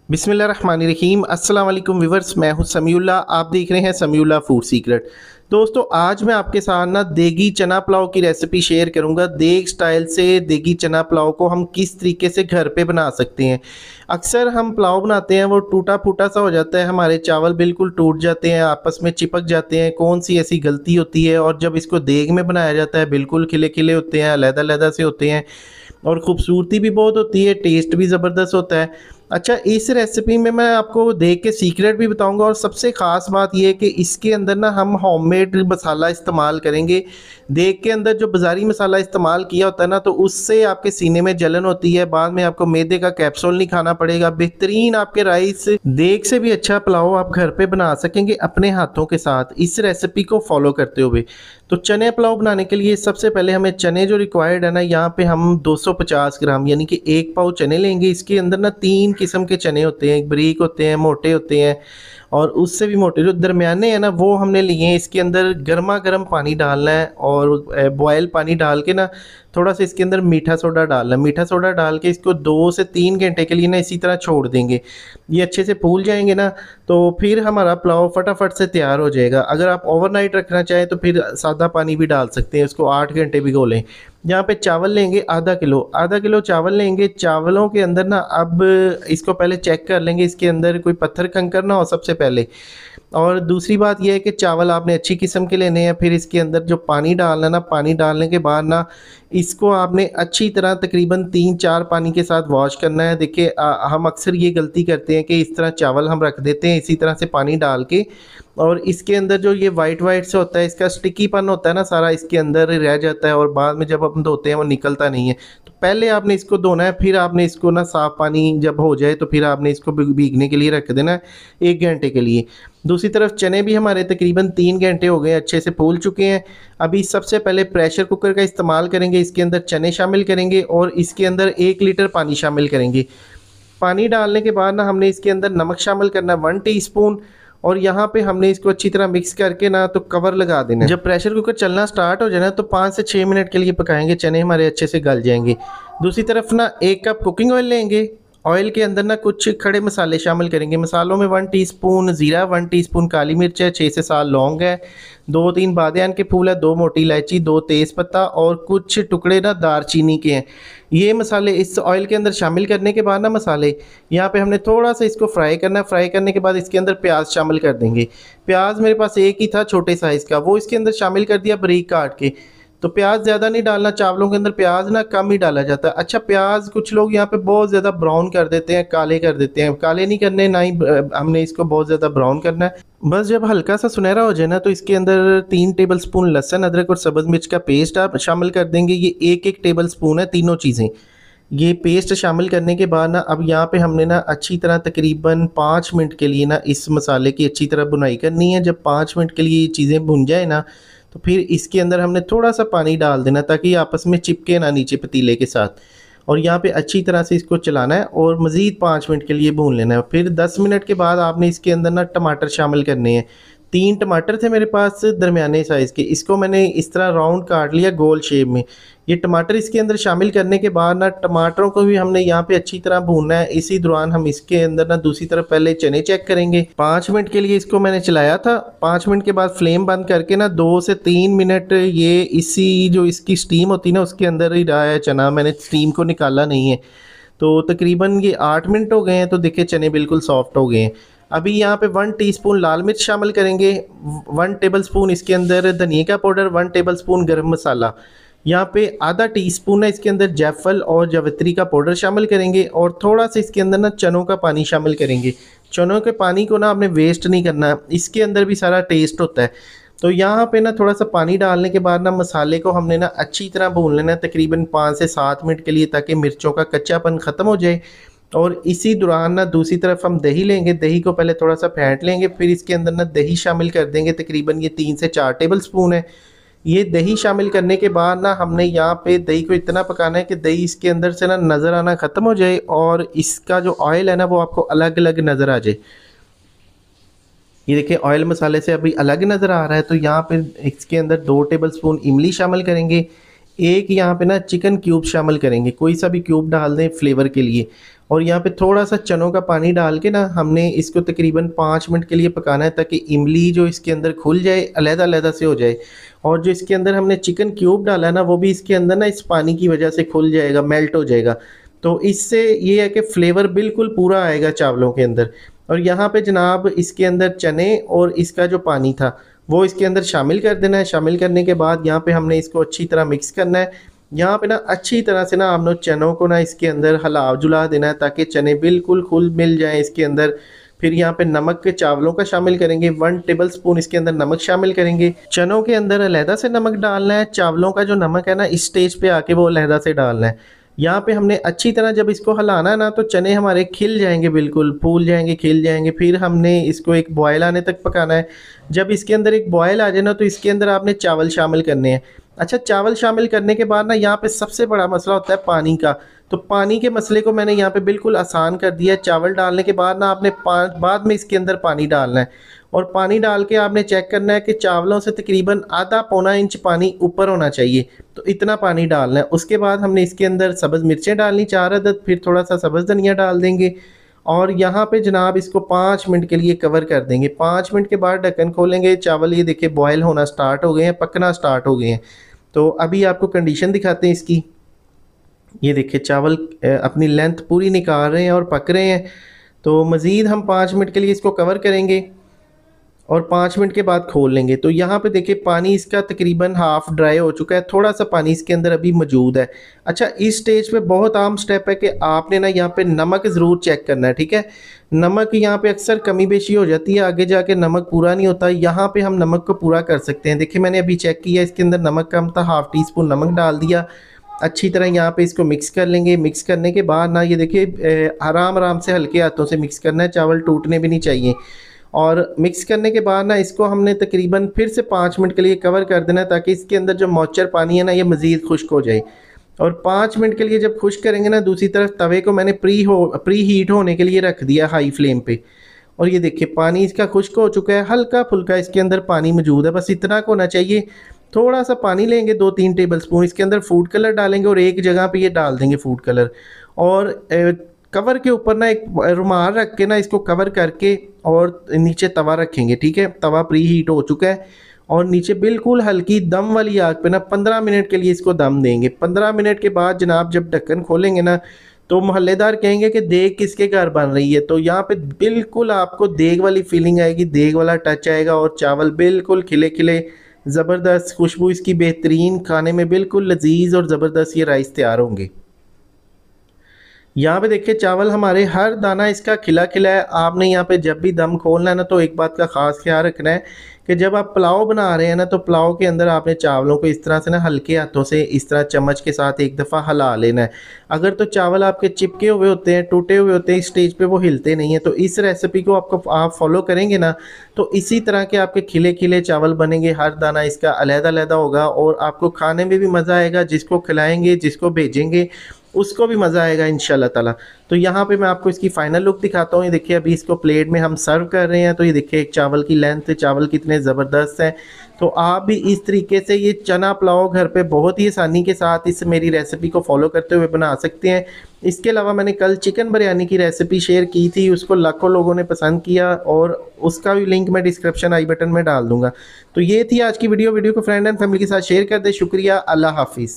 बिस्मिल्लाहिर्रहमानिर्रहीम। अस्सलाम वालेकुम व्यूअर्स, मैं हूं समीउल्लाह। आप देख रहे हैं समीउल्लाह फूड सीक्रेट। दोस्तों, आज मैं आपके साथ ना देगी चना पुलाव की रेसिपी शेयर करूंगा। देग स्टाइल से देगी चना पुलाव को हम किस तरीके से घर पे बना सकते हैं। अक्सर हम पुलाव बनाते हैं, वो टूटा फूटा सा हो जाता है, हमारे चावल बिल्कुल टूट जाते हैं, आपस में चिपक जाते हैं। कौन सी ऐसी गलती होती है? और जब इसको देग में बनाया जाता है बिल्कुल खिले खिले होते हैं, अलग-अलग से होते हैं और खूबसूरती भी बहुत होती है, टेस्ट भी ज़बरदस्त होता है। अच्छा, इस रेसिपी में मैं आपको देख के सीक्रेट भी बताऊंगा और सबसे ख़ास बात यह है कि इसके अंदर ना हम होममेड मसाला इस्तेमाल करेंगे। देग के अंदर जो बाज़ारी मसाला इस्तेमाल किया होता है ना, तो उससे आपके सीने में जलन होती है, बाद में आपको मैदे का कैप्सूल नहीं खाना पड़ेगा। बेहतरीन आपके राइस देग से भी अच्छा पुलाव आप घर पे बना सकेंगे अपने हाथों के साथ, इस रेसिपी को फॉलो करते हुए। तो चने पुलाव बनाने के लिए सबसे पहले हमें चने जो रिक्वायर्ड है ना, यहाँ पे हम 250 ग्राम यानी कि 1 पाव चने लेंगे। इसके अंदर ना 3 किस्म के चने होते हैं, बारीक होते हैं, मोटे होते हैं और उससे भी मोटे। जो दरमियाने हैं ना, वो हमने लिए हैं। इसके अंदर गर्मा गर्म पानी डालना है और बॉयल पानी डाल के ना थोड़ा सा इसके अंदर मीठा सोडा डालना है। मीठा सोडा डाल के इसको 2 से 3 घंटे के लिए ना इसी तरह छोड़ देंगे। ये अच्छे से फूल जाएंगे ना, तो फिर हमारा पुलाव फटाफट से तैयार हो जाएगा। अगर आप ओवरनाइट रखना चाहें तो फिर सादा पानी भी डाल सकते हैं, उसको 8 घंटे भिगो लें। यहाँ पे चावल लेंगे आधा किलो चावल लेंगे। चावलों के अंदर ना अब इसको पहले चेक कर लेंगे, इसके अंदर कोई पत्थर कंकर ना हो सबसे पहले। और दूसरी बात यह है कि चावल आपने अच्छी किस्म के लेने हैं। फिर इसके अंदर जो पानी डालना है ना, पानी डालने के बाद ना इसको आपने अच्छी तरह तकरीबन 3-4 पानी के साथ वॉश करना है। देखिए, हम अक्सर ये गलती करते हैं कि इस तरह चावल हम रख देते हैं इसी तरह से पानी डाल के, और इसके अंदर जो ये वाइट वाइट से होता है, इसका स्टिकीपन होता है ना, सारा इसके अंदर रह जाता है और बाद में जब हम धोते हैं वो निकलता नहीं है। तो पहले आपने इसको धोना है, फिर आपने इसको ना साफ़ पानी जब हो जाए तो फिर आपने इसको भीगने के लिए रख देना है 1 घंटे के लिए। दूसरी तरफ चने भी हमारे तकरीबन 3 घंटे हो गए, अच्छे से फूल चुके हैं। अभी सबसे पहले प्रेशर कुकर का इस्तेमाल करेंगे, इसके अंदर चने शामिल करेंगे और इसके अंदर 1 लीटर पानी शामिल करेंगे। पानी डालने के बाद ना हमने इसके अंदर नमक शामिल करना है 1 टीस्पून, और यहाँ पे हमने इसको अच्छी तरह मिक्स करके ना तो कवर लगा देना है। जब प्रेशर कुकर चलना स्टार्ट हो जाए ना, तो 5 से 6 मिनट के लिए पकाएंगे, चने हमारे अच्छे से गल जाएंगे। दूसरी तरफ ना 1 कप कुकिंग ऑयल लेंगे। ऑयल के अंदर ना कुछ खड़े मसाले शामिल करेंगे। मसालों में 1 टीस्पून ज़ीरा, 1 टीस्पून काली मिर्च है, 6 से 7 लौंग है, 2-3 बादियान के फूल है, 2 मोटी इलायची, 2 तेज़पत्ता और कुछ टुकड़े ना दारचीनी के हैं। ये मसाले इस ऑयल के अंदर शामिल करने के बाद ना मसाले यहाँ पे हमने थोड़ा सा इसको फ्राई करना है। फ्राई करने के बाद इसके अंदर प्याज शामिल कर देंगे। प्याज मेरे पास एक ही था छोटे साइज़ का, वो इसके अंदर शामिल कर दिया बारीक काट के। तो प्याज ज़्यादा नहीं डालना, चावलों के अंदर प्याज ना कम ही डाला जाता है। अच्छा, प्याज कुछ लोग यहाँ पे बहुत ज़्यादा ब्राउन कर देते हैं, काले कर देते हैं। काले नहीं करने, ना ही हमने इसको बहुत ज़्यादा ब्राउन करना है। बस जब हल्का सा सुनहरा हो जाए ना, तो इसके अंदर 3 टेबल स्पून लहसुन, अदरक और सब्ज़ मिर्च का पेस्ट आप शामिल कर देंगे। ये 1-1 टेबल स्पून है, तीनों चीज़ें। ये पेस्ट शामिल करने के बाद ना अब यहाँ पे हमने ना अच्छी तरह तकरीबन 5 मिनट के लिए ना इस मसाले की अच्छी तरह भुनाई करनी है। जब 5 मिनट के लिए ये चीज़ें भुन जाए ना, तो फिर इसके अंदर हमने थोड़ा सा पानी डाल देना ताकि ये आपस में चिपके ना नीचे पतीले के साथ। और यहाँ पे अच्छी तरह से इसको चलाना है और मज़ीद 5 मिनट के लिए भून लेना है। फिर 10 मिनट के बाद आपने इसके अंदर ना टमाटर शामिल करने हैं। 3 टमाटर थे मेरे पास दरमियाने साइज़ के, इसको मैंने इस तरह राउंड काट लिया गोल शेप में। ये टमाटर इसके अंदर शामिल करने के बाद ना टमाटरों को भी हमने यहाँ पे अच्छी तरह भूनना है। इसी दौरान हम इसके अंदर ना दूसरी तरफ पहले चने चेक करेंगे। 5 मिनट के लिए इसको मैंने चलाया था। 5 मिनट के बाद फ्लेम बंद करके ना 2 से 3 मिनट ये इसी जो इसकी स्टीम होती है ना उसके अंदर ही रहा है चना, मैंने स्टीम को निकाला नहीं है। तो तकरीबन ये 8 मिनट हो गए हैं, तो देखिए चने बिल्कुल सॉफ्ट हो गए हैं। अभी यहाँ पे 1 टीस्पून लाल मिर्च शामिल करेंगे, 1 टेबल स्पून इसके अंदर धनिया का पाउडर, 1 टेबल स्पून गर्म मसाला, यहाँ पे आधा टीस्पून है इसके अंदर जायफल और जावित्री का पाउडर शामिल करेंगे और थोड़ा सा इसके अंदर ना चनों का पानी शामिल करेंगे। चनों के पानी को ना आपने वेस्ट नहीं करना, इसके अंदर भी सारा टेस्ट होता है। तो यहाँ पे ना थोड़ा सा पानी डालने के बाद ना मसाले को हमने ना अच्छी तरह भून लेना है तकरीबन 5 से 7 मिनट के लिए, ताकि मिर्चों का कच्चापन ख़त्म हो जाए। और इसी दौरान ना दूसरी तरफ हम दही लेंगे। दही को पहले थोड़ा सा फेंट लेंगे, फिर इसके अंदर ना दही शामिल कर देंगे। तकरीबन ये 3 से 4 टेबल स्पून है। ये दही शामिल करने के बाद ना हमने यहाँ पे दही को इतना पकाना है कि दही इसके अंदर से ना नज़र आना ख़त्म हो जाए और इसका जो ऑयल है ना वो आपको अलग अलग नज़र आ जाए। ये देखिए ऑयल मसाले से अभी अलग नज़र आ रहा है। तो यहाँ पे इसके अंदर 2 टेबल स्पून इमली शामिल करेंगे। एक यहाँ पे ना चिकन क्यूब शामिल करेंगे, कोई सा भी क्यूब डाल दें फ्लेवर के लिए। और यहाँ पे थोड़ा सा चनों का पानी डाल के ना हमने इसको तकरीबन 5 मिनट के लिए पकाना है, ताकि इमली जो इसके अंदर खुल जाए, अलग-अलग से हो जाए। और जो इसके अंदर हमने चिकन क्यूब डाला है ना, वो भी इसके अंदर ना इस पानी की वजह से खुल जाएगा, मेल्ट हो जाएगा। तो इससे ये है कि फ्लेवर बिल्कुल पूरा आएगा चावलों के अंदर। और यहाँ पे जनाब इसके अंदर चने और इसका जो पानी था वो इसके अंदर शामिल कर देना है। शामिल करने के बाद यहाँ पे हमने इसको अच्छी तरह मिक्स करना है। यहाँ पे ना अच्छी तरह से ना हमने चनों को ना इसके अंदर हिला जुला देना है, ताकि चने बिल्कुल खुल मिल जाएं इसके अंदर। फिर यहाँ पे नमक के चावलों का शामिल करेंगे, 1 टेबल स्पून इसके अंदर नमक शामिल करेंगे। चनों के अंदर अलहदा से नमक डालना है, चावलों का जो नमक है ना इस स्टेज पे आके वो अलहदा से डालना है। यहाँ पे हमने अच्छी तरह जब इसको हिलाना है ना, तो चने हमारे खिल जाएंगे, बिल्कुल फूल जाएंगे, खिल जाएंगे। फिर हमने इसको एक बॉयल आने तक पकाना है। जब इसके अंदर एक बॉयल आ जाए ना, तो इसके अंदर आपने चावल शामिल करने हैं। अच्छा, चावल शामिल करने के बाद ना यहाँ पे सबसे बड़ा मसला होता है पानी का। तो पानी के मसले को मैंने यहाँ पे बिल्कुल आसान कर दिया है। चावल डालने के बाद ना आपने बाद में इसके अंदर पानी डालना है, और पानी डाल के आपने चेक करना है कि चावलों से तकरीबन आधा पौना इंच पानी ऊपर होना चाहिए। तो इतना पानी डालना है। उसके बाद हमने इसके अंदर सब्ज़ मिर्चें डालनी 4 अदद, फिर थोड़ा सा सब्ज़ धनिया डाल देंगे। और यहाँ पे जनाब इसको 5 मिनट के लिए कवर कर देंगे। 5 मिनट के बाद ढक्कन खोलेंगे। चावल ये देखिए बॉयल होना स्टार्ट हो गए हैं, पकना स्टार्ट हो गए हैं। तो अभी आपको कंडीशन दिखाते हैं इसकी। ये देखिए चावल अपनी लेंथ पूरी निकाल रहे हैं और पक रहे हैं। तो मज़ीद हम 5 मिनट के लिए इसको कवर करेंगे और 5 मिनट के बाद खोल लेंगे। तो यहाँ पे देखिए पानी इसका तकरीबन हाफ़ ड्राई हो चुका है, थोड़ा सा पानी इसके अंदर अभी मौजूद है। अच्छा, इस स्टेज पे बहुत आम स्टेप है कि आपने ना यहाँ पे नमक ज़रूर चेक करना है, ठीक है। नमक यहाँ पे अक्सर कमी बेशी हो जाती है, आगे जाके नमक पूरा नहीं होता। यहाँ पे हम नमक को पूरा कर सकते हैं। देखिए मैंने अभी चेक किया, इसके अंदर नमक कम था, हाफ़ टी स्पून नमक डाल दिया। अच्छी तरह यहाँ पे इसको मिक्स कर लेंगे। मिक्स करने के बाद ना ये देखिए आराम आराम से हल्के हाथों से मिक्स करना है, चावल टूटने भी नहीं चाहिए। और मिक्स करने के बाद ना इसको हमने तकरीबन फिर से 5 मिनट के लिए कवर कर देना है, ताकि इसके अंदर जो मॉइस्चर पानी है ना ये मज़ीद खुश्क हो जाए। और 5 मिनट के लिए जब खुश्क करेंगे ना, दूसरी तरफ तवे को मैंने प्री हीट होने के लिए रख दिया हाई फ्लेम पे। और ये देखिए पानी इसका खुश्क हो चुका है, हल्का फुल्का इसके अंदर पानी मौजूद है, बस इतना को होना चाहिए। थोड़ा सा पानी लेंगे, 2-3 टेबल स्पून इसके अंदर फूड कलर डालेंगे, और एक जगह पे ये डाल देंगे फूड कलर। और कवर के ऊपर ना एक रुमाल रख के ना इसको कवर करके और नीचे तवा रखेंगे, ठीक है। तवा प्री हीट हो चुका है और नीचे बिल्कुल हल्की दम वाली आग पे ना 15 मिनट के लिए इसको दम देंगे। 15 मिनट के बाद जनाब जब ढक्कन खोलेंगे ना, तो मोहल्लेदार कहेंगे कि देग किसके घर बन रही है। तो यहाँ पे बिल्कुल आपको देग वाली फीलिंग आएगी, देग वाला टच आएगा, और चावल बिल्कुल खिले खिले, ज़बरदस्त खुशबू इसकी बेहतरीन, खाने में बिल्कुल लजीज और ज़बरदस्त ये राइस तैयार होंगे। यहाँ पे देखिए चावल हमारे हर दाना इसका खिला खिला है। आपने यहाँ पे जब भी दम खोलना है ना, तो एक बात का ख़ास ख्याल रखना है कि जब आप पुलाव बना रहे हैं ना, तो पुलाव के अंदर आपने चावलों को इस तरह से ना हल्के हाथों से इस तरह चम्मच के साथ एक दफ़ा हिला लेना है। अगर तो चावल आपके चिपके हुए होते हैं, टूटे हुए होते हैं, इस स्टेज पे वो हिलते नहीं हैं। तो इस रेसिपी को आप फॉलो करेंगे ना, तो इसी तरह के आपके खिले खिले चावल बनेंगे। हर दाना इसका अलग-अलग होगा और आपको खाने में भी मज़ा आएगा। जिसको खिलाएंगे, जिसको भेजेंगे, उसको भी मज़ा आएगा इंशाल्लाह ताला। तो यहाँ पे मैं आपको इसकी फ़ाइनल लुक दिखाता हूँ। ये देखिए अभी इसको प्लेट में हम सर्व कर रहे हैं। तो ये देखिए एक चावल की लेंथ, चावल कितने ज़बरदस्त हैं। तो आप भी इस तरीके से ये चना पुलाव घर पे बहुत ही आसानी के साथ इस मेरी रेसिपी को फॉलो करते हुए बना सकते हैं। इसके अलावा मैंने कल चिकन बिरयानी की रेसिपी शेयर की थी, उसको लाखों लोगों ने पसंद किया, और उसका भी लिंक मैं डिस्क्रिप्शन आई बटन में डाल दूँगा। तो ये थी आज की वीडियो को फ्रेंड एंड फैमिली के साथ शेयर कर दे। शुक्रिया, अल्लाह हाफिज़।